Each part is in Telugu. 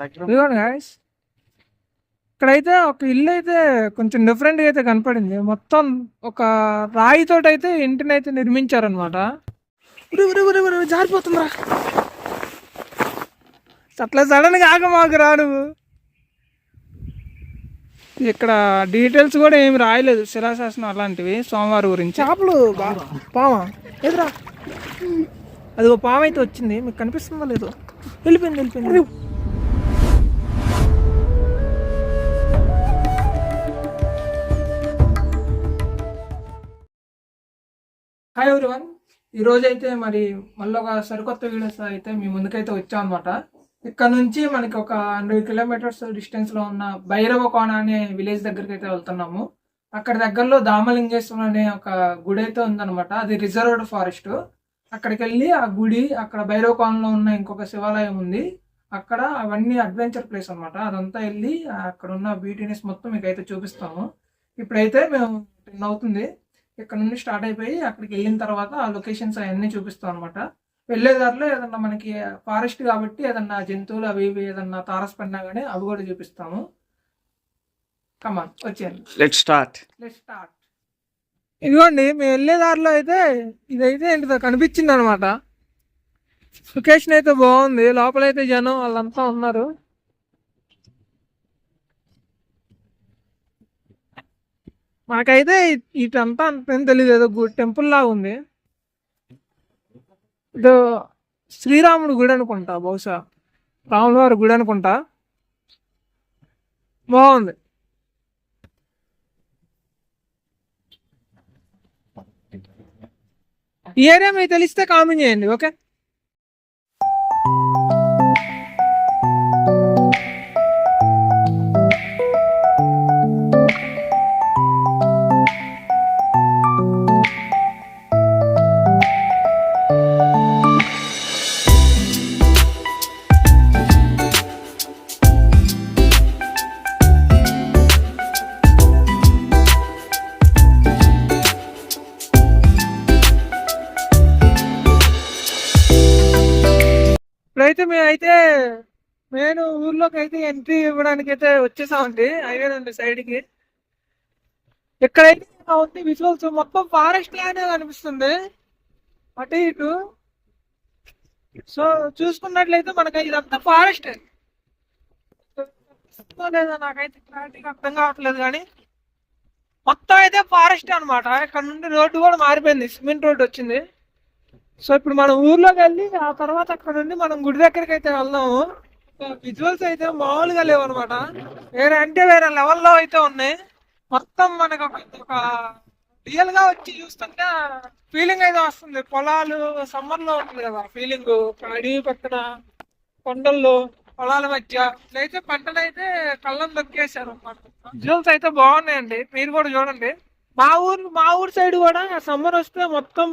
ఇదిగోండి గాయ్స్, ఇక్కడైతే ఒక ఇల్లు అయితే కొంచెం డిఫరెంట్గా అయితే కనపడింది. మొత్తం ఒక రాయితోటి అయితే ఇంటిని అయితే నిర్మించారనమాట. జారిపోతుందిరా, అట్లా సడన్గా ఆగమాకు నువ్వు. ఇక్కడ డీటెయిల్స్ కూడా ఏమి రాయలేదు, శిలాశాసనం అలాంటివి సోమవారం గురించి. చేపలు పామా ఎదురా, అది ఒక పాము అయితే వచ్చింది, మీకు కనిపిస్తుందో లేదో. వెళ్ళిపోయింది. హాయ్ ఎవ్రీవన్, ఈరోజు అయితే మరి మళ్ళీ ఒక సరికొత్త వీడియోస్ అయితే మీ ముందుకైతే వచ్చాం అనమాట. ఇక్కడ నుంచి మనకి ఒక 100 కిలోమీటర్స్ డిస్టెన్స్లో ఉన్న భైరవకోన అనే విలేజ్ దగ్గరికి అయితే వెళ్తున్నాము. అక్కడ దగ్గరలో దామలింగేశ్వరం అనే ఒక గుడి అయితే ఉందన్నమాట. అది రిజర్వ్డ్ ఫారెస్ట్. అక్కడికి వెళ్ళి ఆ గుడి, అక్కడ భైరవకోనలో ఉన్న ఇంకొక శివాలయం ఉంది, అక్కడ అవన్నీ అడ్వెంచర్ ప్లేస్ అనమాట. అదంతా వెళ్ళి అక్కడ ఉన్న బ్యూటీనెస్ మొత్తం మీకు అయితే చూపిస్తాము. ఇప్పుడైతే మేము 10 అవుతుంది, ఇక్కడ నుండి స్టార్ట్ అయిపోయి అక్కడికి వెళ్ళిన తర్వాత ఆ లొకేషన్స్ అవన్నీ చూపిస్తాం అనమాట. వెళ్ళేదారిలో ఏదన్నా మనకి ఫారెస్ట్ కాబట్టి ఏదన్నా జంతువులు అవి ఇవి ఏదన్నా తారసపడినా కానీ అవి కూడా చూపిస్తాము. కమాన్ వచ్చేయండి, లెట్స్ స్టార్ట్. ఇదిగోండి, మేము వెళ్ళేదారిలో అయితే ఇదైతే ఏంటిదో కనిపించింది అనమాట. లొకేషన్ అయితే బాగుంది, లోపలైతే జనం వాళ్ళంతా ఉన్నారు. మాకైతే ఇటంతా అంతేం తెలియదు, ఏదో టెంపుల్ లాగా ఉంది. ఇదో శ్రీరాముడు గుడి అనుకుంటా, బహుశా రాములవారి గుడి అనుకుంటా. బాగుంది. ఈ ఏరియా మీకు తెలిస్తే కామెంట్ చేయండి, ఓకే? ఇప్పుడైతే మేమైతే మెయిన్ ఊర్లోకి అయితే ఎంట్రీ ఇవ్వడానికి అయితే వచ్చేసామండి, హైవే నుండి సైడ్కి. ఇక్కడైతే ఉంది విజువల్స్ మొత్తం ఫారెస్ట్ లానే కనిపిస్తుంది అటు ఇటు. సో చూసుకున్నట్లయితే మనకి ఇదంతా ఫారెస్ట్ లేదా నాకైతే క్లారిటీగా అర్థం కావట్లేదు, కానీ మొత్తం అయితే ఫారెస్ట్ అనమాట. ఇక్కడ నుండి రోడ్డు కూడా మారిపోయింది, సిమెంట్ రోడ్డు వచ్చింది. సో ఇప్పుడు మనం ఊర్లోకి వెళ్ళి ఆ తర్వాత అక్కడ నుండి మనం గుడి దగ్గరికి అయితే వెళ్దాము. విజువల్స్ అయితే మామూలుగా లేవు అనమాట, వేరే లెవెల్లో అయితే ఉన్నాయి. మొత్తం మనకు ఒక రియల్ గా వచ్చి చూస్తుంటే ఫీలింగ్ అయితే వస్తుంది. పొలాలు సమ్మర్ లో ఉంటుంది కదా ఫీలింగ్, అడవి పక్కన కొండల్లో పొలాల మధ్య ఇట్లయితే పంటలు అయితే కళ్ళం దొక్కేశారు అనమాట. విజువల్స్ అయితే బాగున్నాయండి, మీరు కూడా చూడండి. మా ఊరు సైడ్ కూడా సమ్మర్ వస్తే మొత్తం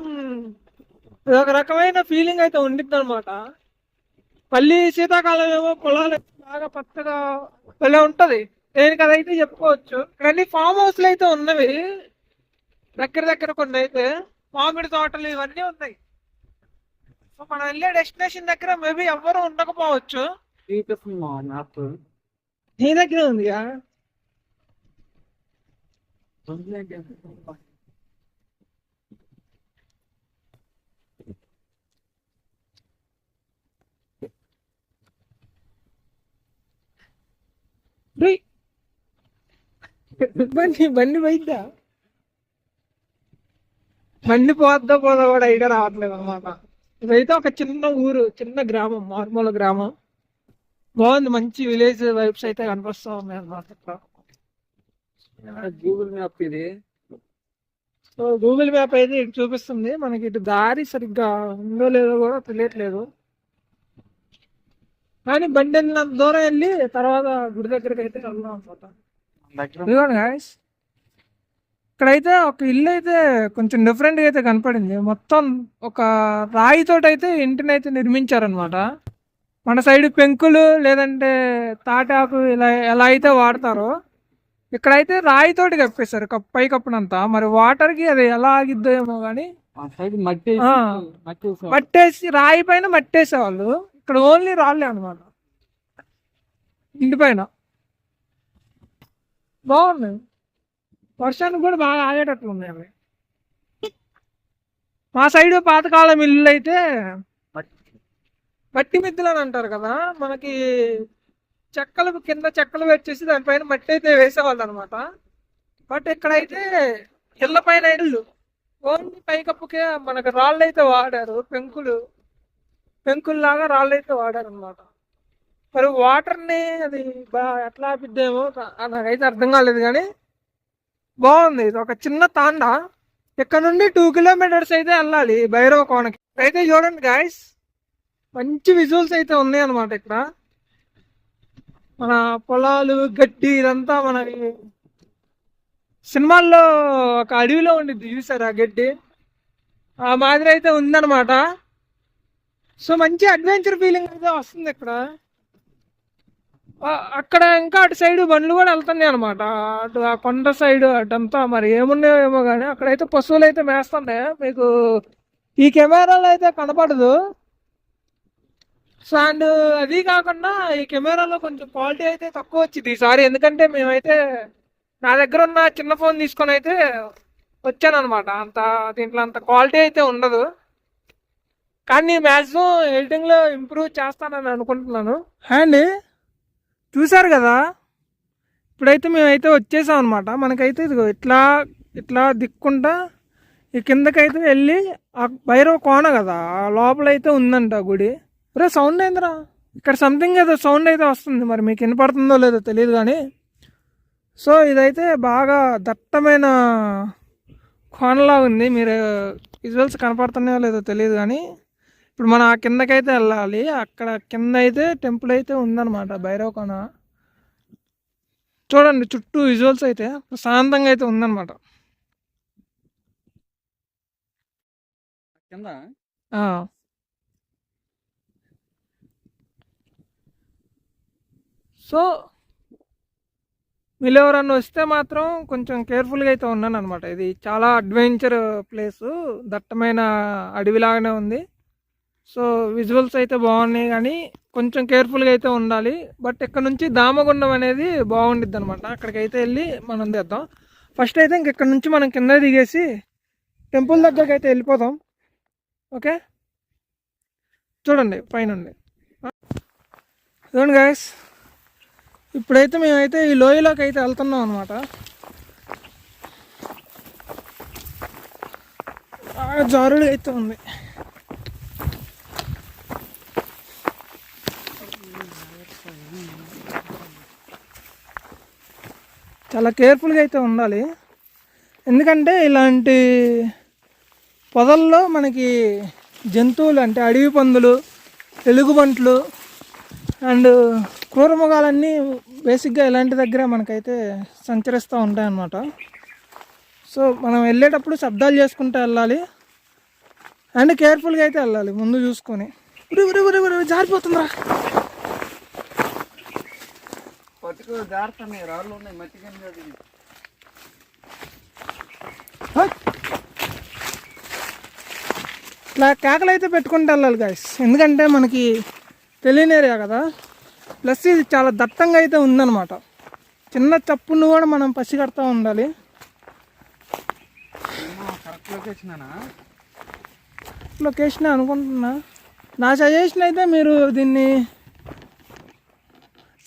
ఒక రకమైన ఫీలింగ్ అయితే ఉండిద్ది అనమాట. మళ్ళీ శీతాకాలం ఏమో పొలాలు బాగా పచ్చగా భలే ఉంటది. దేనికి అదైతే చెప్పుకోవచ్చు. ఇక్కడ ఫామ్ హౌస్లు అయితే ఉన్నవి దగ్గర కొన్ని అయితే, మామిడి తోటలు ఇవన్నీ ఉన్నాయి. సో మనం వెళ్ళే డెస్టినేషన్ దగ్గర మేబీ ఎవ్వరూ ఉండకపోవచ్చు. నీ దగ్గర ఉందిగా. బండి పోయిద్దా, బండి పోద్దా కూడా ఐడియా రావట్లేదు అనమాట. ఇదైతే ఒక చిన్న ఊరు, చిన్న గ్రామం, మారుమూల గ్రామం. బాగుంది, మంచి విలేజ్ వైబ్స్ అయితే కనిపిస్తా ఉన్నాయి అనమాట. గూగుల్ మ్యాప్ ఇది. సో గూగుల్ మ్యాప్ అయితే ఇటు చూపిస్తుంది మనకి. ఇటు దారి సరిగ్గా ఉందో లేదో కూడా తెలియట్లేదు, కానీ బండి వెళ్ళినంత దూరం వెళ్ళి తర్వాత గుడి దగ్గరికి అయితే వెళ్దాం అనమాట. ఇదిగోండి గాయ్స్, ఇక్కడైతే ఒక ఇల్లు అయితే కొంచెం డిఫరెంట్గా అయితే కనపడింది. మొత్తం ఒక రాయితోటి అయితే ఇంటిని అయితే నిర్మించారనమాట. మన సైడ్ పెంకులు లేదంటే తాటాకు ఇలా ఎలా అయితే వాడతారో, ఇక్కడైతే రాయితోటి కప్పేశారు పై కప్పునంతా. మరి వాటర్కి అది ఎలా ఆగిద్దో ఏమో కానీ మట్టేసి రాయి పైన మట్టేసేవాళ్ళు. ఇక్కడ ఓన్లీ రాళ్ళే అనమాట. ఇంటి పైన బాగుంది. వర్షానికి కూడా బాగా ఆగేటట్లు ఉన్నాయి అవి. మా సైడ్ పాతకాలం ఇల్లు అయితే మట్టి మిద్దెలు అని అంటారు కదా, మనకి చెక్కలు కింద చెక్కలు పెట్టేసి దానిపైన మట్టి అయితే వేసేవాళ్ళు అనమాట. బట్ ఇక్కడైతే ఇళ్ళ పైన ఇల్లు ఓన్లీ పైకప్పుకే మనకు రాళ్ళు అయితే వాడారు, పెంకుల్లాగా రాళ్ళు అయితే వాడారు అనమాట. మరి వాటర్ని అది ఎట్లా ఆపిద్దేమో నాకైతే అర్థం కాలేదు, కానీ బాగుంది. ఇది ఒక చిన్న తాండా. ఇక్కడ నుండి 2 కిలోమీటర్స్ అయితే వెళ్ళాలి భైరవ కోనకి. అయితే చూడండి గాయస్, మంచి విజువల్స్ అయితే ఉన్నాయి అనమాట. ఇక్కడ మన పొలాలు, గడ్డి, ఇదంతా మనకి సినిమాల్లో ఒక అడవిలో ఉండిద్ది చూసారు ఆ గడ్డి, ఆ మాదిరి అయితే ఉందన్నమాట. సో మంచి అడ్వెంచర్ ఫీలింగ్ అయితే వస్తుంది ఇక్కడ. అక్కడ ఇంకా అటు సైడ్ బండ్లు కూడా వెళ్తున్నాయి అనమాట, అటు ఆ కొండ సైడ్ అటంతా. మరి ఏమున్నాయో ఏమో కానీ అక్కడైతే పశువులు అయితే మేస్తున్నాయి. మీకు ఈ కెమెరాలో అయితే కనపడదు. సో అండ్ అది కాకుండా ఈ కెమెరాలో కొంచెం క్వాలిటీ అయితే తక్కువ వచ్చింది ఈసారి, ఎందుకంటే మేమైతే నా దగ్గర ఉన్న చిన్న ఫోన్ తీసుకొని అయితే వచ్చాను అనమాట. దీంట్లో అంత క్వాలిటీ అయితే ఉండదు, కానీ మ్యాక్సిమం ఎడిటింగ్లో ఇంప్రూవ్ చేస్తానని అనుకుంటున్నాను. అండ్ చూసారు కదా, ఇప్పుడైతే మేమైతే వచ్చేసాం అనమాట. మనకైతే ఇదిగో ఇట్లా ఇట్లా దిక్కుంటా ఈ కిందకైతే వెళ్ళి ఆ భైరవ కోన కదా, ఆ లోపలైతే ఉందంట గుడి. ఒరే సౌండ్ ఏందిరా, ఇక్కడ సంథింగ్ ఏదో సౌండ్ అయితే వస్తుంది, మరి మీకు వినపడుతుందో లేదో తెలియదు కానీ. సో ఇదైతే బాగా దట్టమైన కోనలా ఉంది. మీరు విజువల్స్ కనపడుతున్నాయో లేదో తెలియదు కానీ ఇప్పుడు మనం ఆ కిందకైతే వెళ్ళాలి. అక్కడ కింద అయితే టెంపుల్ అయితే ఉందన్నమాట, భైరవ కోన. చూడండి చుట్టూ విజువల్స్ అయితే ప్రశాంతంగా అయితే ఉందన్నమాట కింద. సో మీరు ఎవరన్నా వస్తే మాత్రం కొంచెం కేర్ఫుల్గా అయితే ఉన్నాను అనమాట. ఇది చాలా అడ్వెంచర్ ప్లేసు, దట్టమైన అడవిలాగానే ఉంది. సో విజువల్స్ అయితే బాగున్నాయి, కానీ కొంచెం కేర్ఫుల్గా అయితే ఉండాలి. బట్ ఇక్కడ నుంచి దామగుండం అనేది బాగుండిద్ది అనమాట, అక్కడికైతే వెళ్ళి మనం తెద్దాం. ఫస్ట్ అయితే ఇక్కడ నుంచి మనం కింద దిగేసి టెంపుల్ దగ్గరికి అయితే వెళ్ళిపోతాం. ఓకే, చూడండి పైనుండి. చూడండి గాయస్, ఇప్పుడైతే మేమైతే ఈ లోయలోకి అయితే వెళ్తున్నాం అనమాట. బాగా జారుడుగా అయితే ఉంది. చాలా కేర్ఫుల్గా అయితే ఉండాలి, ఎందుకంటే ఇలాంటి పొదల్లో మనకి జంతువులు అంటే అడవి పందులు, ఎలుగుబంట్లు అండ్ క్రూరమృగాలన్నీ బేసిక్గా ఇలాంటి దగ్గర మనకైతే సంచరిస్తూ ఉంటాయన్నమాట. సో మనం వెళ్ళేటప్పుడు శబ్దాలు చేసుకుంటూ వెళ్ళాలి అండ్ కేర్ఫుల్గా అయితే వెళ్ళాలి, ముందు చూసుకొని. జారిపోతుందిరా, జారుతున్నాయి, రాళ్ళు ఉన్నాయి, మట్టి కింద. ఇట్లా కేకలు అయితే పెట్టుకుంటూ వెళ్ళాలి గాయస్, ఎందుకంటే మనకి తెలియని ఏరియా కదా. ప్లస్ ఇది చాలా దట్టంగా అయితే ఉందన్నమాట. చిన్న చప్పును కూడా మనం పసిగడతా ఉండాలి. లొకేషన్ అనుకుంటున్నా. నా సజెషన్ అయితే మీరు దీన్ని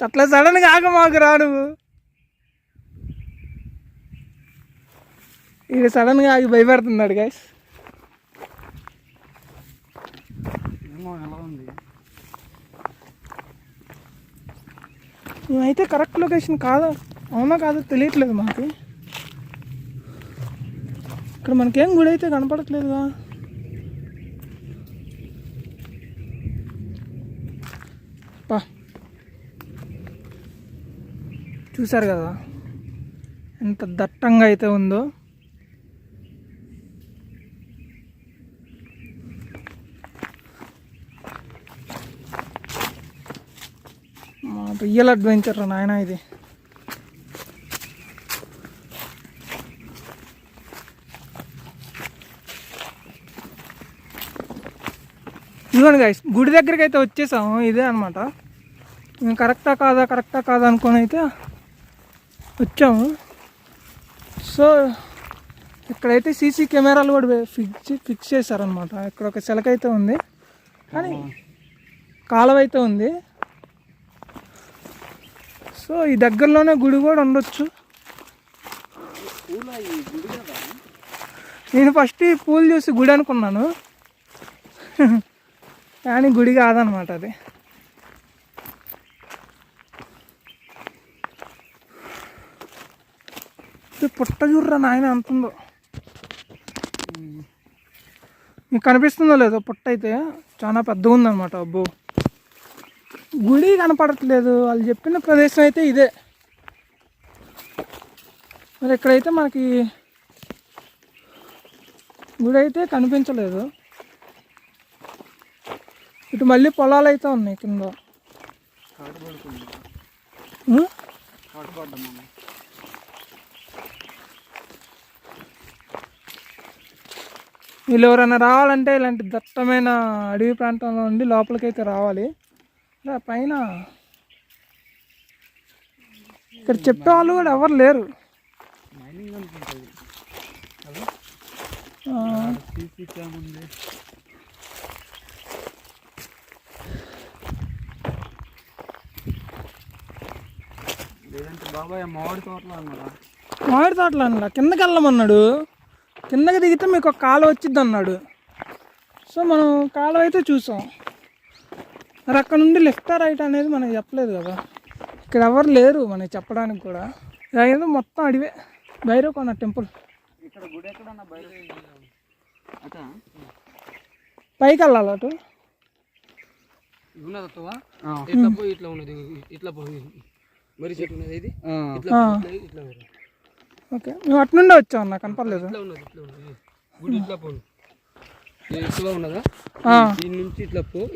అట్లా సడన్గా ఆగ మాకు రాడు, ఇది సడన్గా ఆగి భయపడుతున్నాడు గైస్. ఎలా ఉంది, మేమైతే కరెక్ట్ లొకేషన్ కాదా అవునా కాదో తెలియట్లేదు మాకు. ఇక్కడ మనకేం గుడి అయితే కనపడట్లేదుగా. పా చూసారు కదా ఎంత దట్టంగా అయితే ఉందో. మా రియల్ అడ్వెంచర్ నాయన ఇది. ఇదిగోండి గైస్, గుడి దగ్గరికి అయితే వచ్చేసాము. ఇదే అనమాట మేము కరెక్టా కాదా అనుకొని అయితే వచ్చాము. సో ఇక్కడైతే సీసీ కెమెరాలు కూడా ఫిక్స్ చేశారనమాట. ఇక్కడ ఒక చిలక అయితే ఉంది, కానీ కాలువ అయితే ఉంది. సో ఈ దగ్గరలోనే గుడి కూడా ఉండొచ్చు. నేను ఫస్ట్ ఈ పూలు చూసి గుడి అనుకున్నాను, కానీ గుడి కాదనమాట అది. పుట్ట చూర్రా నాయన అంతుందో, మీకు కనిపిస్తుందో లేదో పుట్ట అయితే చాలా పెద్దగా ఉందన్నమాట. అబ్బో గుడి కనపడట్లేదు, వాళ్ళు చెప్పిన ప్రదేశం అయితే ఇదే. మరి ఇక్కడైతే మనకి గుడి అయితే కనిపించలేదు. ఇటు మళ్ళీ పొలాలు అయితే ఉన్నాయి కింద. వీళ్ళు ఎవరైనా రావాలంటే ఇలాంటి దట్టమైన అడవి ప్రాంతంలో ఉండి లోపలికైతే రావాలి. పైన ఇక్కడ చెప్పేవాళ్ళు కూడా ఎవరు లేరు. మామిడి తోటలు అన్నా కిందకి వెళ్ళమన్నాడు. కిందకి దిగితే మీకు ఒక కాలువ వచ్చింది అన్నాడు. సో మనం కాలువ అయితే చూసాం, మరి అక్కడ నుండి లెఫ్ట్ రైట్ అనేది మనకి చెప్పలేదు కదా. ఇక్కడ ఎవరు లేరు మనకి చెప్పడానికి కూడా. ఏదో మొత్తం అడివే. భైరవకొండ టెంపుల్ పైకి వెళ్ళాలి అటు. ఓకే, మేము అటు నుండే వచ్చాం, నాకు కనపడలేదు.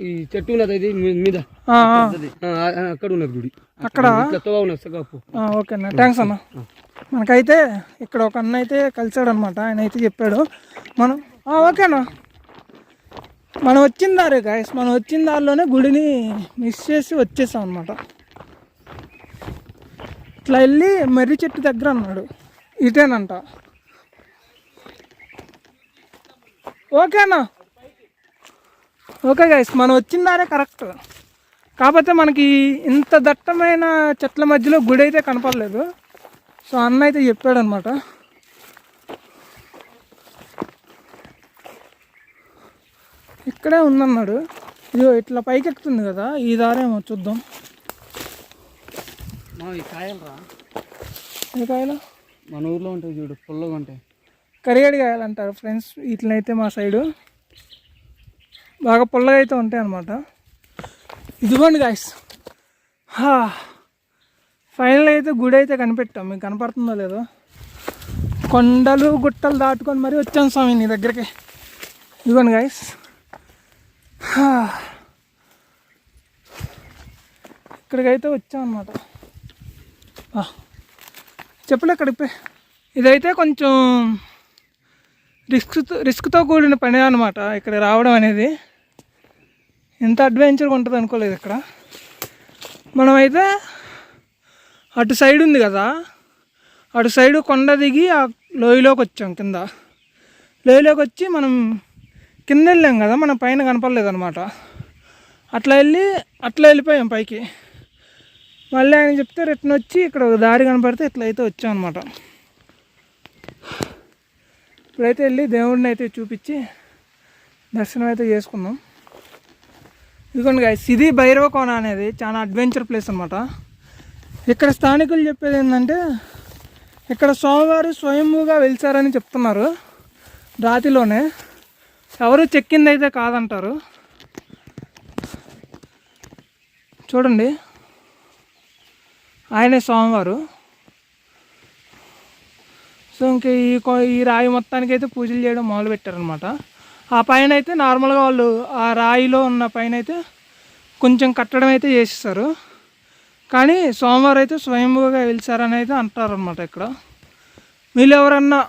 ఈ చెట్టు ఉన్నది మీద అక్కడ ఉన్నది గుడి, అక్కడ. ఓకేనా, థ్యాంక్స్ అన్న. మనకైతే ఇక్కడ ఒక అన్న అయితే కలిసాడు అనమాట. ఆయన అయితే చెప్పాడు మనం. ఓకేనా, మనం వచ్చిన దారే గాయస్, మనం వచ్చిన దారిలోనే గుడిని మిస్ చేసి వచ్చేసాం అనమాట. ఇట్లా వెళ్ళి మర్రి చెట్టు దగ్గర అన్నాడు, ఇటేనంట. ఓకేనా, ఓకే గైస్, మనం వచ్చిన దారే కరెక్ట్. కాకపోతే మనకి ఇంత దట్టమైన చెట్ల మధ్యలో గుడి అయితే కనపడలేదు. సో అన్న అయితే చెప్పాడు అనమాట. ఇక్కడే ఉందన్నాడు. ఇదిగో ఇట్లా పైకి ఎక్కుతుంది కదా, ఈ దారేమో చూద్దాం. ఏ కాయలు మన ఊర్లో ఉంటాయి చూడు, పుల్లగా ఉంటాయి. కరిగడి కాయలు అంటారు ఫ్రెండ్స్. ఇట్లనైతే మా సైడు బాగా పుల్లగా అయితే ఉంటాయి అన్నమాట. ఇదిగోండి గాయస్, ఫైనల్ అయితే గుడి అయితే కనిపెట్టాం. మీకు కనపడుతుందో లేదో. కొండలు గుట్టలు దాటుకొని మరీ వచ్చాను స్వామి నీ దగ్గరికి. ఇదిగోండి గాయస్, ఇక్కడికైతే వచ్చాం అన్నమాట. చెప్పులే కడిపే. ఇదైతే కొంచెం రిస్క్తో కూడిన పని అనమాట ఇక్కడ రావడం అనేది. ఎంత అడ్వెంచర్గా ఉంటుంది అనుకోలేదు ఇక్కడ. మనమైతే అటు సైడ్ ఉంది కదా, అటు సైడు కొండ దిగి ఆ లోయలోకి వచ్చాం. కింద లోయలోకి వచ్చి మనం కింద వెళ్ళాం కదా, మన పైన కనపడలేదు అనమాట. అట్లా వెళ్ళిపోయాం పైకి. మళ్ళీ ఆయన చెప్తే రిటర్న్ వచ్చి ఇక్కడ ఒక దారి కనపడితే ఇట్లయితే వచ్చాం అనమాట. ఇప్పుడైతే వెళ్ళి దేవుడిని అయితే చూపించి దర్శనం అయితే చేసుకుందాం. ఇదిగోండి గైస్, ఇది భైరవకోన అనేది చాలా అడ్వెంచర్ ప్లేస్ అనమాట. ఇక్కడ స్థానికులు చెప్పేది ఏంటంటే, ఇక్కడ స్వామివారు స్వయంభూగా వెలిచారని చెప్తున్నారు. రాతిలోనే ఎవరు చెక్కింది అయితే కాదంటారు. చూడండి, ఆయనే స్వామివారు. సో ఇంక ఈ రాయి మొత్తానికి అయితే పూజలు చేయడం మొదలు పెట్టారనమాట. ఆ పైన అయితే నార్మల్గా వాళ్ళు ఆ రాయిలో ఉన్న పైన అయితే కొంచెం కట్టడం అయితే చేసేస్తారు. కానీ స్వామివారు అయితే స్వయంభూగా వెలిచారని అయితే అంటారనమాట. ఇక్కడ మీరు ఎవరన్నా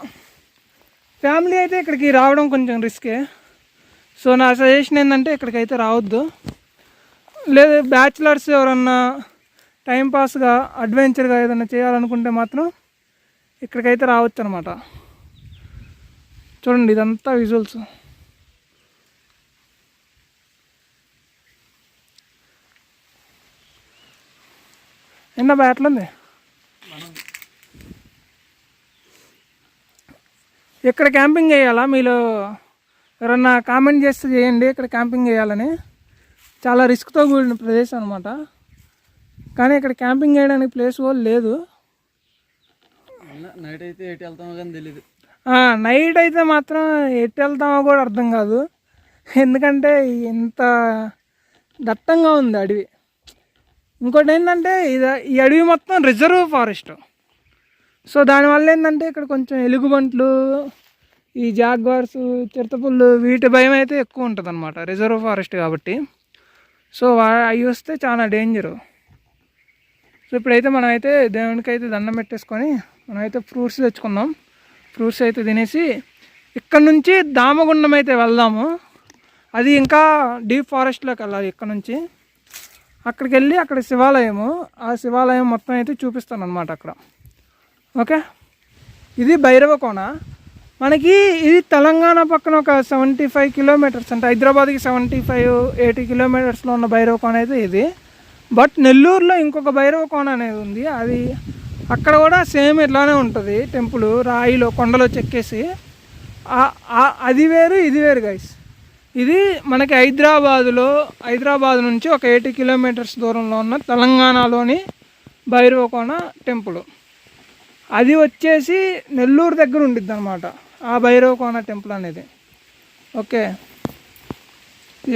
ఫ్యామిలీ అయితే ఇక్కడికి రావడం కొంచెం రిస్కే. సో నా సజెషన్ ఏంటంటే ఇక్కడికైతే రావద్దు. లేదు బ్యాచిలర్స్ ఎవరన్నా టైంపాస్గా అడ్వెంచర్గా ఏదైనా చేయాలనుకుంటే మాత్రం ఇక్కడికైతే రావచ్చు అనమాట. చూడండి ఇదంతా విజువల్స్. ఎన్న బ్యాట్లుంది ఇక్కడ క్యాంపింగ్ చేయాలా? మీలో ఎవరన్నా కామెంట్ చేస్తే చేయండి ఇక్కడ క్యాంపింగ్ చేయాలని. చాలా రిస్క్తో కూడిన ప్రదేశం అనమాట, కానీ ఇక్కడ క్యాంపింగ్ చేయడానికి ప్లేస్ కూడా లేదు. నైట్ అయితే ఎటు వెళ్తామో కానీ తెలియదు. నైట్ అయితే మాత్రం ఎటు వెళ్తామో కూడా అర్థం కాదు, ఎందుకంటే ఇంత దట్టంగా ఉంది అడవి. ఇంకోటి ఏంటంటే ఈ అడవి మొత్తం రిజర్వ్ ఫారెస్ట్. సో దానివల్ల ఏంటంటే ఇక్కడ కొంచెం ఎలుగుబంట్లు, ఈ జాగ్వార్స్, చిరుతపుళ్ళు వీటి భయం అయితే ఎక్కువ ఉంటుంది అనమాట, రిజర్వ్ ఫారెస్ట్ కాబట్టి. సో అవి వస్తే చాలా డేంజరు. సో ఇప్పుడైతే మనమైతే దేవునికి అయితే దండం పెట్టేసుకొని మనమైతే ఫ్రూట్స్ తెచ్చుకుందాం. ఫ్రూట్స్ అయితే తినేసి ఇక్కడ నుంచి దామగుండం అయితే వెళ్దాము. అది ఇంకా డీప్ ఫారెస్ట్లోకి వెళ్ళాలి. ఇక్కడ నుంచి అక్కడికి వెళ్ళి అక్కడ శివాలయము, ఆ శివాలయం మొత్తం అయితే చూపిస్తాను అనమాట అక్కడ. ఓకే, ఇది భైరవకోన. మనకి ఇది తెలంగాణ పక్కన ఒక 75 కిలోమీటర్స్, అంటే హైదరాబాద్కి 75-80 కిలోమీటర్స్లో ఉన్న భైరవకోన అయితే ఇది. బట్ నెల్లూరులో ఇంకొక భైరవకోన అనేది ఉంది, అది అక్కడ కూడా సేమ్ ఇట్లానే ఉంటుంది టెంపుల్, రాయిలో కొండలో చెక్కేసి. అది వేరు ఇది వేరు గైస్. ఇది మనకి హైదరాబాద్ నుంచి ఒక 80 కిలోమీటర్స్ దూరంలో ఉన్న తెలంగాణలోని భైరవకోన టెంపుల్. అది వచ్చేసి నెల్లూరు దగ్గర ఉండిద్ది అనమాట ఆ భైరవకోన టెంపుల్ అనేది. ఓకే,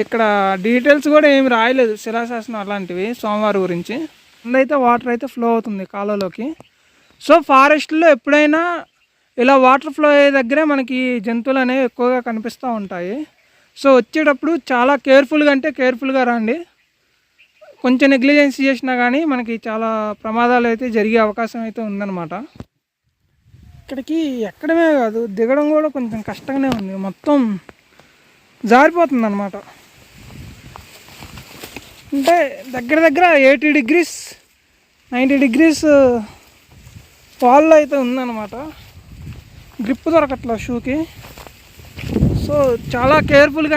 ఇక్కడ డీటెయిల్స్ కూడా ఏమి రాయలేదు, శిలాశాసనం అలాంటివి సోమవారం గురించి. అయితే వాటర్ అయితే ఫ్లో అవుతుంది కాలువలోకి. సో ఫారెస్ట్లో ఎప్పుడైనా ఇలా వాటర్ ఫ్లో అయ్యే దగ్గరే మనకి జంతువులు అనేవి ఎక్కువగా కనిపిస్తూ ఉంటాయి. సో వచ్చేటప్పుడు చాలా కేర్ఫుల్గా రండి. కొంచెం నెగ్లిజెన్స్ చేసినా కానీ మనకి చాలా ప్రమాదాలు అయితే జరిగే అవకాశం అయితే ఉందన్నమాట. ఇక్కడికి ఎక్కడమే కాదు, దిగడం కూడా కొంచెం కష్టంగానే ఉంది, మొత్తం జారిపోతుంది అన్నమాట. అంటే దగ్గర 80 degrees 90 degrees ఫాల్లో అయితే ఉందన్నమాట. గ్రిప్ దొరకట్లా షూకి. సో చాలా కేర్ఫుల్గా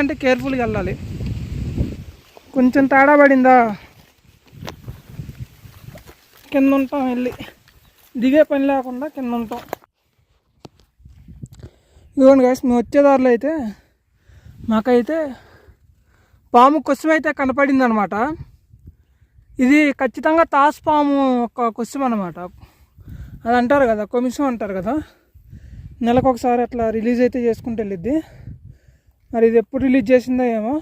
వెళ్ళాలి. కొంచెం తేడా పడిందా కింద ఉంటాం, వెళ్ళి దిగే పని లేకుండా కింద ఉంటాం. ఇదిగోండి గైస్, మేము వచ్చేదారిలో అయితే మాకైతే పాము కొస్సం అయితే కనపడింది అనమాట. ఇది ఖచ్చితంగా తాసుపాము ఒక కొస్సం అనమాట. అది అంటారు కదా, కొమిసం అంటారు కదా, నెలకు ఒకసారి అట్లా రిలీజ్ అయితే చేసుకుంటూ వెళ్ళిద్ది. మరి ఇది ఎప్పుడు రిలీజ్ చేసిందో ఏమో.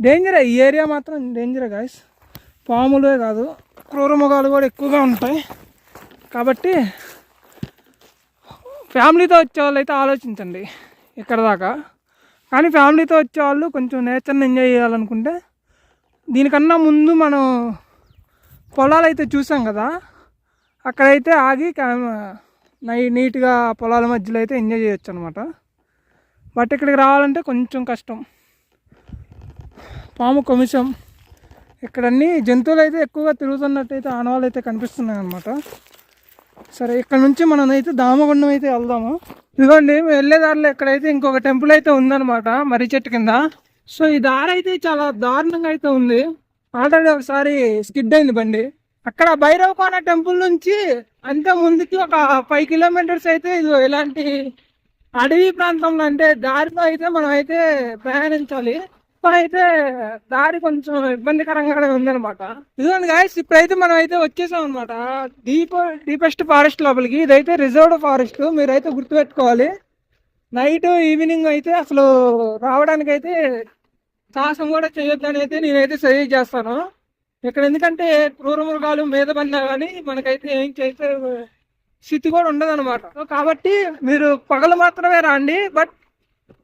డేంజరే, ఈ ఏరియా మాత్రం డేంజరే గాయస్. పాములే కాదు, క్రూర మృగాలు కూడా ఎక్కువగా ఉంటాయి. కాబట్టి ఫ్యామిలీతో వచ్చేవాళ్ళు అయితే ఆలోచించండి ఇక్కడ దాకా. కానీ ఫ్యామిలీతో వచ్చేవాళ్ళు కొంచెం నేచర్ని ఎంజాయ్ చేయాలనుకుంటే, దీనికన్నా ముందు మనం పొలాలు అయితే చూసాం కదా, అక్కడైతే ఆగి నీట్గా పొలాల మధ్యలో అయితే ఎంజాయ్ చేయొచ్చు అనమాట. బట్ ఇక్కడికి రావాలంటే కొంచెం కష్టం. పాము కొమిసం, ఇక్కడ అన్ని జంతువులు అయితే ఎక్కువగా తిరుగుతున్నట్టయితే ఆనవాళ్ళు అయితే కనిపిస్తున్నాయి అనమాట. సరే, ఇక్కడ నుంచి మనం అయితే దామగుండం అయితే వెళ్దాము. ఇదిగోండి మేము వెళ్ళే దారిలో ఇక్కడైతే ఇంకొక టెంపుల్ అయితే ఉందన్నమాట, మర్రి చెట్టు కింద. సో ఈ దారి అయితే చాలా దారుణంగా అయితే ఉంది. ఆల్రెడీ ఒకసారి స్కిడ్ అయింది బండి. అక్కడ భైరవకోన టెంపుల్ నుంచి అంతే ముందుకి ఒక 5 కిలోమీటర్స్ అయితే ఇది ఇలాంటి అడవి ప్రాంతంలో, అంటే దారిలో అయితే మనం అయితే ప్రయాణించాలి. అయితే దారి కొంచెం ఇబ్బందికరంగానే ఉందన్నమాట. ఇదిగోండి గాయస్, ఇప్పుడైతే మనం అయితే వచ్చేసాం అనమాట డీపెస్ట్ ఫారెస్ట్ లోపలికి. ఇదైతే రిజర్వ్డ్ ఫారెస్ట్, మీరైతే గుర్తుపెట్టుకోవాలి. నైట్ ఈవినింగ్ అయితే అసలు రావడానికి అయితే సాహసం కూడా చేయొద్దని అయితే నేనైతే సజెస్ట్ చేస్తాను ఇక్కడ. ఎందుకంటే క్రూర మృగాలు మీద పడినా కానీ మనకైతే ఏం చేసే స్థితి కూడా ఉండదు అనమాట. కాబట్టి మీరు పగలు మాత్రమే రండి. బట్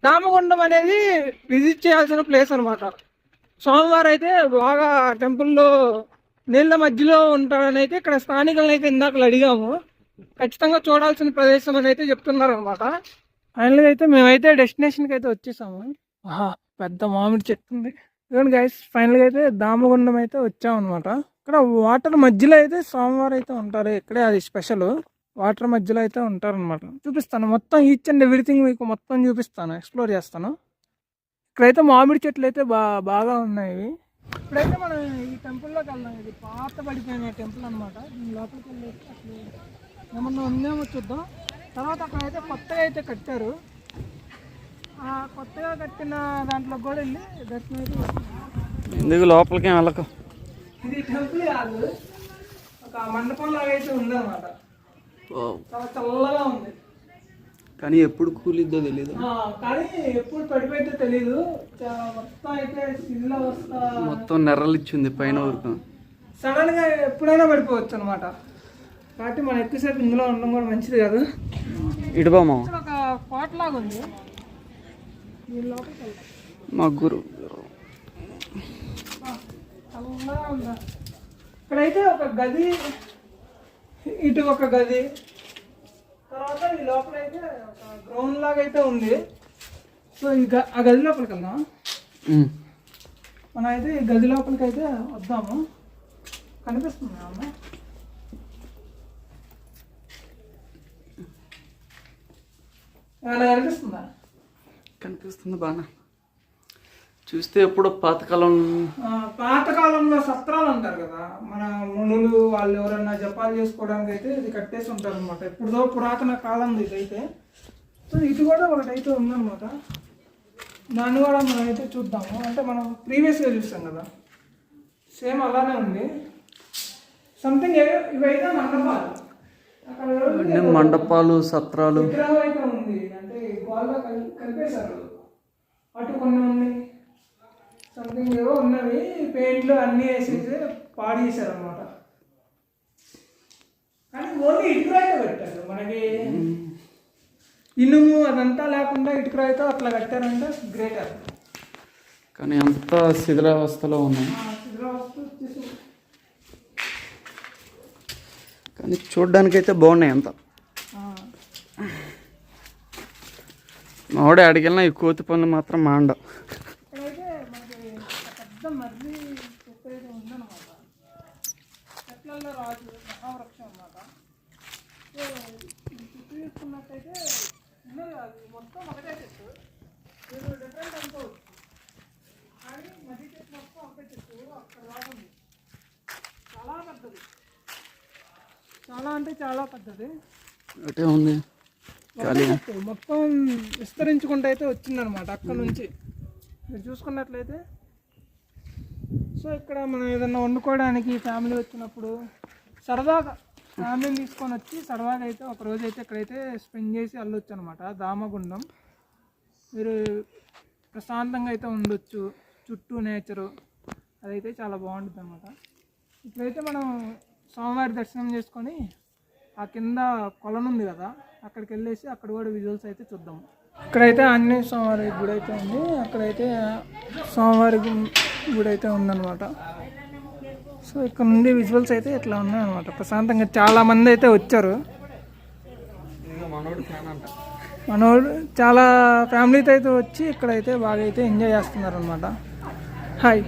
దామగుండం అనేది విజిట్ చేయాల్సిన ప్లేస్ అనమాట. సోమవారం అయితే బాగా టెంపుల్లో నీళ్ళ మధ్యలో ఉంటారని అయితే ఇక్కడ స్థానికులను అయితే ఇందాక అడిగాము. ఖచ్చితంగా చూడాల్సిన ప్రదేశం అని అయితే చెప్తున్నారు అనమాట. ఫైనల్గా అయితే మేమైతే డెస్టినేషన్కి అయితే వచ్చేసాము. పెద్ద మామిడి చెట్టు ఉంది. ఇదిగోండి గైస్, ఫైనల్గా అయితే దామగుండం అయితే వచ్చామన్నమాట. ఇక్కడ వాటర్ మధ్యలో అయితే సోమవారం అయితే ఉంటారు. ఇక్కడే అది స్పెషల్. వాటర్ మధ్యలో అయితే ఉంటారనమాట. చూపిస్తాను మొత్తం, ఈచ్ అండ్ ఎవ్రీథింగ్ మీకు మొత్తం చూపిస్తాను, ఎక్స్ప్లోర్ చేస్తాను. ఇక్కడైతే మామిడి చెట్లు అయితే బాగా ఉన్నాయి ఇవి. ఇప్పుడైతే మనం ఈ టెంపుల్లోకి వెళ్దాం. ఇది పాత పడిపోయిన టెంపుల్ అనమాట. దీని లోపలికి వెళ్ళేసి అసలు ఏమన్నా ఉందేమో చూద్దాం. తర్వాత అక్కడైతే కొత్తగా అయితే కట్టారు. ఆ కొత్తగా కట్టిన దాంట్లో కూడా వెళ్ళి దర్శనం అయితే చేసుకుంటాం. ఎందుకు లోపలికి వెళ్ళకు. ఇది టెంపుల్ కాదు, ఒక మండపం లాగా అయితే ఉందన్నమాట. చాలా చల్లగా ఉంది, కానీ ఎప్పుడు కూలిద్దో తెలీదు. కానీ ఎప్పుడు పడిపోయిందో తెలీదు. మొత్తం అయితే శిథిలావస్థ, మొత్తం నెర్రలిచ్చింది పైన వరకు. సడన్ గా ఎప్పుడైనా పడిపోవచ్చు అనమాట. కాబట్టి మనం ఎక్కువసేపు ఇందులో ఉండడం కూడా మంచిది కాదు. ఇటుబామా ఇక్కడ ఒక కోట లాగా ఉంది, దీని లోపలికి వెళ్దాం. మా గురు చల్లగా ఉందా. ఇక్కడైతే ఒక గది, ఇటు ఒక గది, తర్వాత ఈ లోపల అయితే ఒక గ్రౌండ్ లాగా అయితే ఉంది. సో ఆ గది లోపలికి వెళ్దాం. మనం అయితే ఈ గది లోపలికి అయితే వద్దాము. కనిపిస్తుంది అమ్మ, ఏమైనా కనిపిస్తుందా? కనిపిస్తుంది బాగా. చూస్తే ఎప్పుడు పాతకాలంలో సత్రాలు అంటారు కదా, మన మునులు వాళ్ళు ఎవరైనా జపాలు చేసుకోవడానికి అయితే ఇది కట్టేసి ఉంటారు అనమాట. ఎప్పుడుదో పురాతన కాలం ఇదైతే. సో ఇది కూడా ఒకటైతే ఉందన్నమాట. దాన్ని కూడా మనం అయితే చూద్దాము. అంటే మనం ప్రీవియస్గా చూస్తాం కదా, సేమ్ అలానే ఉంది. సంథింగ్ ఇవైతే మండపాలు, అక్కడ మండపాలు సత్రాలు విగ్రహం అయితే ఉంది. అంటే గోల్గా కలిపేశారు. అటు కొన్ని ఉన్నాయి, సంథింగ్ ఏవో ఉన్నవి, పెయింట్లు అన్నీ వేసేసి పాడు చేశారు అనమాట. కానీ ఓన్లీ ఇటుకరాయితో పెట్టారు. మనకి ఇనుము అదంతా లేకుండా ఇటుకరాయితో అట్లా కట్టారంటే గ్రేట్. అది కానీ అంతా శిథిలావస్థలో ఉన్నాయి. కానీ చూడ్డానికైతే బాగున్నాయి అంతా. మావాడే అడిగినా ఈ కోతి పనులు మాత్రం మాండ. ఇక్కడైతే మనకి పెద్ద మర్రి చెట్టు అయితే ఉందన్నమాట. చెట్లలో రాజు మహావృక్షం అన్నమాట. సో ఈ చుట్టూ చూసుకున్నట్టయితే ఉన్నది అది మొత్తం ఒకటే చెట్టు, మీరు డిఫరెంట్ అనుకోవచ్చు. కానీ మర్రి చెట్టు మొత్తం ఒకే చెట్టు అక్కడ రాకుంది. చాలా పెద్దది, చాలా అంటే చాలా పెద్దది. అటే ఉంది మొత్తం విస్తరించుకుంటూ అయితే వచ్చిందనమాట అక్కడ నుంచి. మీరు చూసుకున్నట్లయితే సో ఇక్కడ మనం ఏదన్నా వండుకోవడానికి ఫ్యామిలీ వచ్చినప్పుడు సరదాగా ఫ్యామిలీని తీసుకొని వచ్చి సరదాగా అయితే ఒక రోజు అయితే ఇక్కడైతే స్పెండ్ చేసి వెళ్ళొచ్చు అనమాట. దామగుండం మీరు ప్రశాంతంగా అయితే ఉండొచ్చు, చుట్టూ నేచరు అదైతే చాలా బాగుంటుంది అనమాట. ఇప్పుడైతే మనం స్వామివారి దర్శనం చేసుకొని ఆ కింద కొలనుంది కదా, అక్కడికి వెళ్ళేసి అక్కడ కూడా విజువల్స్ అయితే చూద్దాము. ఇక్కడైతే ఆంజనేయ స్వామివారి గుడి అయితే ఉంది, అక్కడైతే స్వామివారి గుడి అయితే ఉందన్నమాట. సో ఇక్కడ నుండి విజువల్స్ అయితే ఇట్లా ఉన్నాయన్నమాట. ప్రశాంతంగా చాలా మంది అయితే వచ్చారు. మనోడు చాలా ఫ్యామిలీతో అయితే వచ్చి ఇక్కడైతే బాగా అయితే ఎంజాయ్ చేస్తున్నారు అనమాట. హాయ్,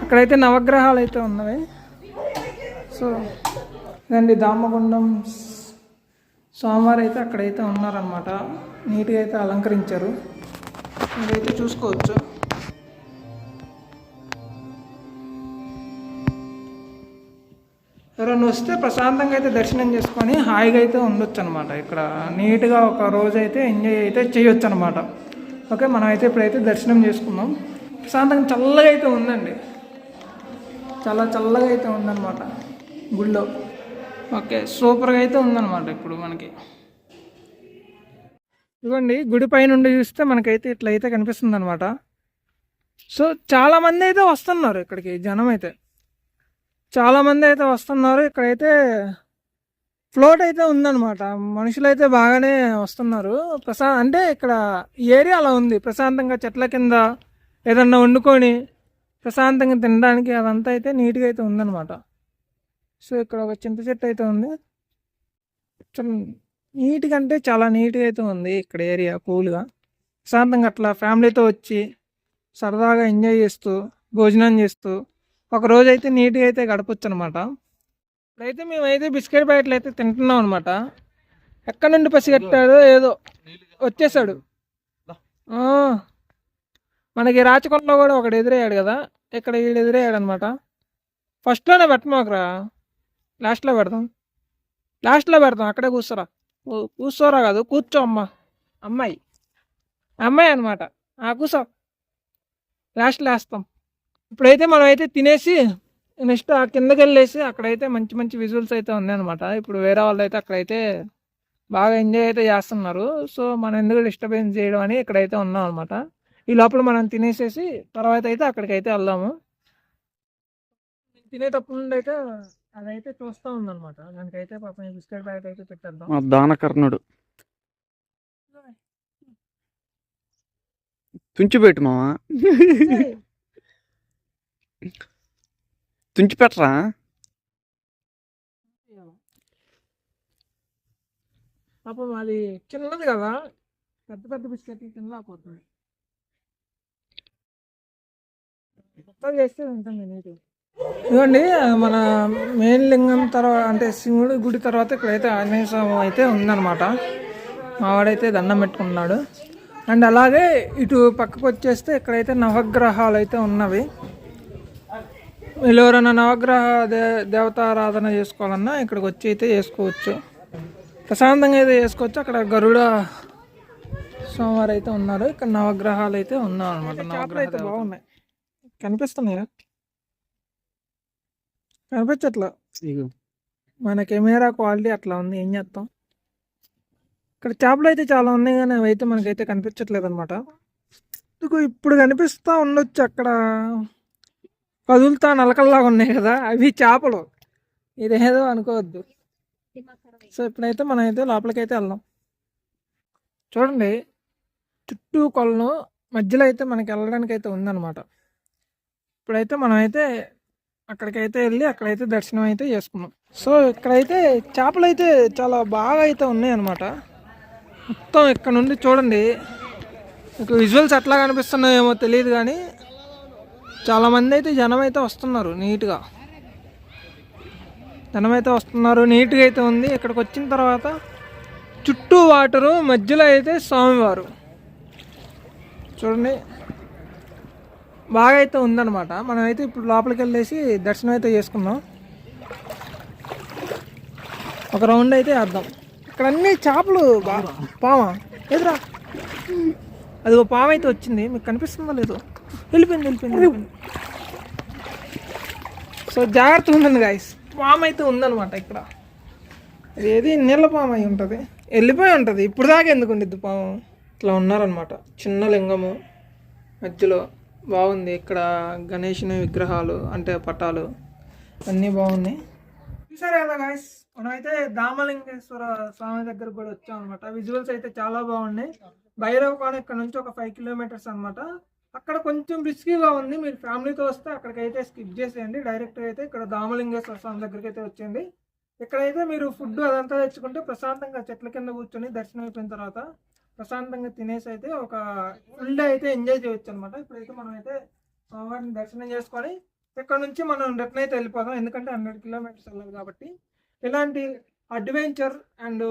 అక్కడైతే నవగ్రహాలు అయితే ఉన్నవి. సో ఇదండి దామగుండం స్వామివారు అయితే అక్కడైతే ఉన్నారనమాట. నీట్గా అయితే అలంకరించారు, మీరైతే చూసుకోవచ్చు. ఎవరైనా వస్తే ప్రశాంతంగా అయితే దర్శనం చేసుకొని హాయిగా అయితే ఉండొచ్చు అనమాట. ఇక్కడ నీట్గా ఒక రోజు అయితే ఎంజాయ్ అయితే చేయొచ్చు అనమాట. ఓకే, మనం అయితే ఇప్పుడైతే దర్శనం చేసుకుందాం. ప్రశాంతంగా చల్లగా అయితే ఉందండి, చాలా చల్లగా అయితే ఉందన్నమాట గుడిలో. ఓకే, సూపర్గా అయితే ఉందన్నమాట. ఇప్పుడు మనకి ఇదిగోండి గుడి పైనుండి చూస్తే మనకైతే ఇట్లయితే కనిపిస్తుంది అనమాట. సో చాలామంది అయితే వస్తున్నారు ఇక్కడికి, జనం అయితే చాలామంది అయితే వస్తున్నారు. ఇక్కడైతే ఫ్లోట్ అయితే ఉందన్నమాట, మనుషులు అయితే బాగానే వస్తున్నారు. అంటే ఇక్కడ ఏరియా అలా ఉంది, ప్రశాంతంగా చెట్ల కింద ఏదన్నా వండుకొని ప్రశాంతంగా తినడానికి అదంతా అయితే నీట్గా అయితే ఉందన్నమాట. సో ఇక్కడ ఒక చింత చెట్టు అయితే ఉంది, నీట్గా అంటే చాలా నీట్గా అయితే ఉంది ఇక్కడ ఏరియా, కూల్గా ప్రశాంతంగా అట్లా ఫ్యామిలీతో వచ్చి సరదాగా ఎంజాయ్ చేస్తూ భోజనం చేస్తూ ఒక రోజు అయితే నీట్గా అయితే గడపచ్చు అనమాట. ఇప్పుడైతే మేమైతే బిస్కెట్ ప్యాకెట్లు అయితే తింటున్నాం అనమాట. ఎక్కడి నుండి పసిగట్టాడో ఏదో వచ్చేసాడు. మనకి రాచకొండలో కూడా ఒకడు ఎదురయ్యాడు కదా, ఇక్కడ వీడు ఎదురయ్యాడు అనమాట. ఫస్ట్లోనే పెట్టమాకరా, లాస్ట్లో పెడదాం అక్కడే కూర్చోరా. కూర్చోరా కాదు, కూర్చో అమ్మాయి అనమాట. కూర్చో, లాస్ట్లో వేస్తాం. ఇప్పుడైతే మనం అయితే తినేసి నెక్స్ట్ ఆ కిందకి వెళ్ళేసి అక్కడైతే మంచి మంచి విజువల్స్ అయితే ఉన్నాయన్నమాట. ఇప్పుడు వేరే వాళ్ళు అయితే అక్కడైతే బాగా ఎంజాయ్ అయితే చేస్తున్నారు. సో మనం ఎందుకు డిస్టర్బెన్స్ చేయడం అని ఇక్కడైతే ఉన్నాం అనమాట. ఈ లోపల మనం తినేసేసి తర్వాత అయితే అక్కడికైతే వెళ్దాము. తినేటప్పుడు నుండి అయితే అదైతే చూస్తూ ఉందన్నమాట. దానికైతే పాపం బిస్కెట్ ప్యాకెట్ అయితే పెట్టేద్దాం. మా దానకర్ణుడు తుంచిపెట్టు మావా, తుంచిపెట్టరా. పాపం అది చిన్నది కదా, పెద్ద పెద్ద బిస్కెట్ కింద పోతుంది. మొత్తం చేస్తే ఉంటుంది నీటి. ఇదిగోండి మన మెయిన్ లింగం తర్వాత అంటే శివుడి గుడి తర్వాత ఇక్కడైతే ఆంజనేయ స్వామి అయితే ఉందన్నమాట. మావాడైతే దండం పెట్టుకున్నాడు. అండ్ అలాగే ఇటు పక్కకు వచ్చేస్తే ఇక్కడైతే నవగ్రహాలు అయితే ఉన్నవి. వీళ్ళు ఎవరైనా నవగ్రహ దేవతారాధన చేసుకోవాలన్నా ఇక్కడికి వచ్చి అయితే చేసుకోవచ్చు, ప్రశాంతంగా అయితే చేసుకోవచ్చు. అక్కడ గరుడ స్వామివారు అయితే ఉన్నారు. ఇక్కడ నవగ్రహాలు అయితే ఉన్నాయి అనమాట. నవగ్రహాలు అయితే బాగున్నాయి, కనిపిస్తున్నాయా? కనిపించట్లా, మన కెమెరా క్వాలిటీ అట్లా ఉంది, ఏం చేస్తాం. ఇక్కడ చేపలు అయితే చాలా ఉన్నాయి కానీ అవి అయితే మనకైతే కనిపించట్లేదు అనమాట. ఇప్పుడు కనిపిస్తూ ఉండొచ్చు, అక్కడ కదులుతా నలకల్లాగా ఉన్నాయి కదా, అవి చేపలు. ఇదేదో అనుకోవద్దు. సో ఇప్పుడైతే మనం అయితే లోపలికైతే వెళ్దాం. చూడండి, చుట్టూ కొలను మధ్యలో అయితే మనకి వెళ్ళడానికి అయితే ఉందన్నమాట. ఇప్పుడైతే మనమైతే అక్కడికైతే వెళ్ళి అక్కడైతే దర్శనం అయితే చేసుకున్నాం. సో ఇక్కడైతే చేపలు అయితే చాలా బాగా అయితే ఉన్నాయి అన్నమాట. మొత్తం ఇక్కడ నుండి చూడండి, మీకు విజువల్స్ ఎట్లా కనిపిస్తున్నాయేమో తెలియదు కానీ చాలామంది అయితే జనం అయితే వస్తున్నారు. నీట్గా జనం అయితే వస్తున్నారు, నీట్గా అయితే ఉంది. ఇక్కడికి వచ్చిన తర్వాత చుట్టూ వాటరు, మధ్యలో అయితే స్వామివారు చూడండి బాగా అయితే ఉందన్నమాట. మనం అయితే ఇప్పుడు లోపలికి వెళ్ళేసి దర్శనం అయితే చేసుకున్నాం. ఒక రౌండ్ అయితే వేద్దాం. ఇక్కడ అన్ని చేపలు. పామా ఎదురా, అది ఒక పాము అయితే వచ్చింది, మీకు కనిపిస్తుందో లేదో. వెళ్ళిపోయింది. సో జాగ్రత్తగా ఉందండి గాయస్, పాము అయితే ఉందన్నమాట ఇక్కడ. అది ఏది నీళ్ళ పాము అయి ఉంటుంది, వెళ్ళిపోయి ఉంటుంది. ఇప్పుడు దాకా ఎందుకు ఉండిద్ది పాము. ఇట్లా ఉన్నారనమాట, చిన్న లింగము మధ్యలో బాగుంది. ఇక్కడ గణేషుని విగ్రహాలు అంటే పటాలు అన్నీ బాగున్నాయి. చూసారు కదా గాయస్, మనమైతే దామలింగేశ్వర స్వామి దగ్గర కూడా వచ్చాం అనమాట. విజువల్స్ అయితే చాలా బాగున్నాయి. భైరవకోన ఇక్కడ నుంచి ఒక 5 కిలోమీటర్స్ అనమాట. అక్కడ కొంచెం రిస్కీగా ఉంది, మీరు ఫ్యామిలీతో వస్తే అక్కడికైతే స్కిప్ చేసేయండి. డైరెక్ట్ అయితే ఇక్కడ దామలింగేశ్వర స్వామి దగ్గరికి అయితే వచ్చేయండి. ఇక్కడైతే మీరు ఫుడ్ అదంతా తెచ్చుకుంటే ప్రశాంతంగా చెట్ల కింద కూర్చొని దర్శనం అయిపోయిన తర్వాత ప్రశాంతంగా తినేసి అయితే ఒక ఫుల్ డే అయితే ఎంజాయ్ చేయొచ్చు అనమాట. ఇప్పుడైతే మనం అయితే స్వామివారిని దర్శనం చేసుకొని ఇక్కడ నుంచి మనం రిటర్న్ అయితే వెళ్ళిపోదాం, ఎందుకంటే 100 కిలోమీటర్స్ వెళ్ళాలి కాబట్టి. ఇలాంటి adventure and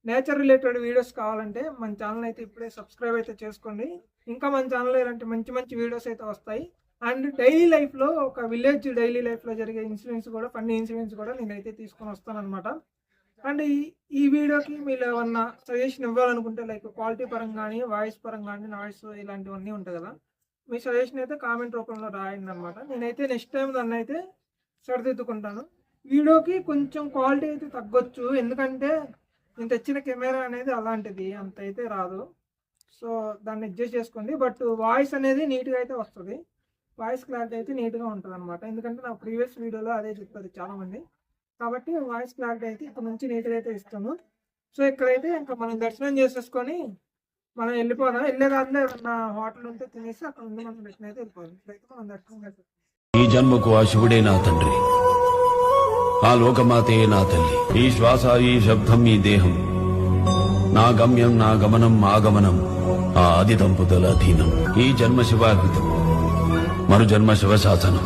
nature related videos కావాలంటే మన ఛానల్ అయితే ఇప్పుడే సబ్స్క్రైబ్ అయితే చేసుకోండి. ఇంకా మన ఛానల్లో ఇలాంటి మంచి మంచి వీడియోస్ అయితే వస్తాయి. అండ్ డైలీ లైఫ్లో ఒక విలేజ్ డైలీ లైఫ్లో జరిగే ఇన్సిడెంట్స్ కూడా, ఫన్నీ ఇన్సిడెంట్స్ కూడా నేనైతే తీసుకొని వస్తాను అనమాట. అండ్ ఈ వీడియోకి మీరు ఏమన్నా సజెషన్ ఇవ్వాలనుకుంటే, లైక్ క్వాలిటీ పరంగా కానీ, వాయిస్ పరంగా కానీ, నాయిస్ ఇలాంటివన్నీ ఉంటాయి కదా, మీ సజెషన్ అయితే కామెంట్ రూపంలో రాయండి అనమాట. నేనైతే నెక్స్ట్ టైం దాన్ని అయితే సరిదిద్దుకుంటాను. వీడియోకి కొంచెం క్వాలిటీ అయితే తగ్గొచ్చు, ఎందుకంటే నేను తెచ్చిన కెమెరా అనేది అలాంటిది, అంత అయితే రాదు. సో దాన్ని అడ్జస్ట్ చేసుకోండి. బట్ వాయిస్ అనేది నీట్గా అయితే వస్తుంది, వాయిస్ క్లారిటీ అయితే నీట్గా ఉంటుంది అనమాట. ఎందుకంటే నా ప్రీవియస్ వీడియోలో అదే చెప్తుంది చాలామంది, కాబట్టి వాయిస్ క్లారిటీ అయితే ఇక్కడ నుంచి నీట్గా అయితే ఇస్తాను. సో ఇక్కడైతే ఇంకా మనం దర్శనం చేసేసుకొని మనం వెళ్ళిపోదాం. వెళ్ళేదాంట్లో ఏదన్నా హోటల్ ఉంటే తినేసి అక్కడ ఉంది మనం దర్శనం అయితే వెళ్ళిపోదాం. ఇప్పుడైతే మనం దర్శనం చేసేస్తాం. ఈ జన్మకు ఆ శివుడే నా తండ్రి, ఆ లోకమాతే నా తల్లి. ఈ శ్వాస, ఈ శబ్దం, ఈ దేహం, నా గమ్యం, నా గమనం, ఆగమనం ఆ ఆది దంపతుల అధీనం. ఈ జన్మ శివార్పితం, మరు జన్మ శివ శాసనం.